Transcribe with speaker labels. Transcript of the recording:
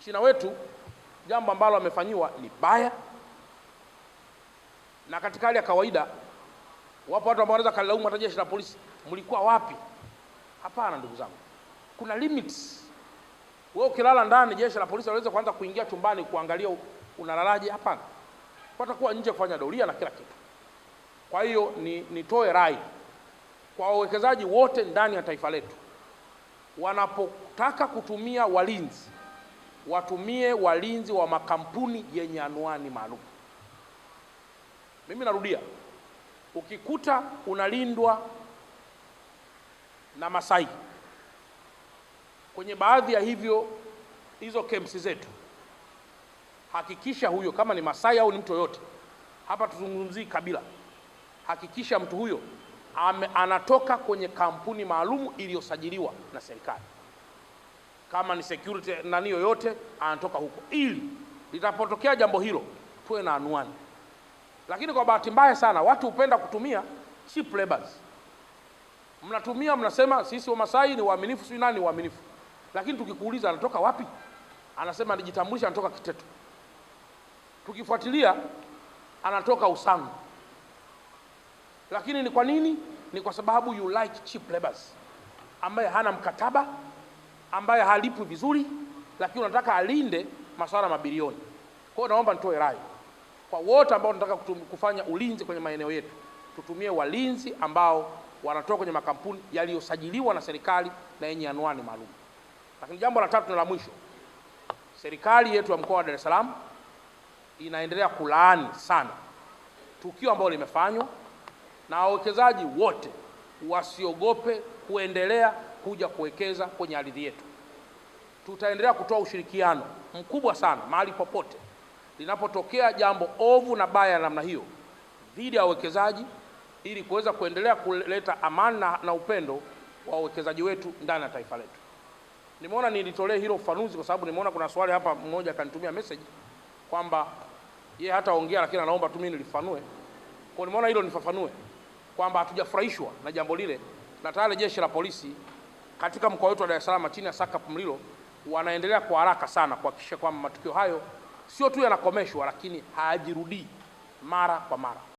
Speaker 1: Mchina wetu jambo ambalo amefanyiwa ni baya, na katika hali ya kawaida wapo watu ambao wanaweza kalaumu hata jeshi la polisi, mlikuwa wapi? Hapana ndugu zangu, kuna limits. Wewe ukilala ndani, jeshi la polisi waweza kuanza kuingia chumbani kuangalia unalalaje? Hapana, watakuwa nje kufanya doria na kila kitu. Kwa hiyo nitoe rai kwa wawekezaji wote ndani ya taifa letu, wanapotaka kutumia walinzi, watumie walinzi wa makampuni yenye anwani maalum. Mimi narudia, ukikuta unalindwa na Masai kwenye baadhi ya hizo camps zetu, hakikisha huyo, kama ni Masai au ni mtu yoyote, hapa tuzungumzii kabila, hakikisha mtu huyo anatoka kwenye kampuni maalum iliyosajiliwa na serikali. Kama ni security nani yoyote, anatoka huko, ili litapotokea jambo hilo tuwe na anwani. Lakini kwa bahati mbaya sana watu hupenda kutumia cheap laborers. Mnatumia, mnasema sisi wa Masai ni waaminifu, si nani waaminifu, lakini tukikuuliza anatoka wapi, anasema anajitambulisha anatoka Kiteto. Tukifuatilia anatoka Usangu. Lakini ni kwa nini? Ni kwa sababu you like cheap laborers, ambaye hana mkataba, ambaye halipwi vizuri, lakini unataka alinde masuala mabilioni. Kwa hiyo naomba nitoe rai kwa wote ambao tunataka kufanya ulinzi kwenye maeneo yetu, tutumie walinzi ambao wanatoka kwenye makampuni yaliyosajiliwa na serikali na yenye anwani maalum. Lakini jambo la tatu na la mwisho, serikali yetu ya mkoa wa Dar es Salaam inaendelea kulaani sana tukio ambalo limefanywa, na wawekezaji wote wasiogope kuendelea kuja kuwekeza kwenye ardhi yetu. Tutaendelea kutoa ushirikiano mkubwa sana mahali popote linapotokea jambo ovu na baya namna hiyo dhidi ya wawekezaji, ili kuweza kuendelea kuleta amani na upendo wa wawekezaji wetu ndani ya taifa letu. Nimeona nilitolee hilo ufafanuzi kwa sababu nimeona kuna swali hapa, mmoja akanitumia message kwamba yeye hata ongea lakini anaomba tu mimi nilifafanue. Kwa nimeona hilo nifafanue kwamba hatujafurahishwa na jambo lile, na tayari jeshi la polisi katika mkoa wetu wa Dar es Salaam chini ya SACP Mlilo wanaendelea kwa haraka sana kuhakikisha kwamba matukio hayo sio tu yanakomeshwa, lakini hayajirudii mara kwa mara.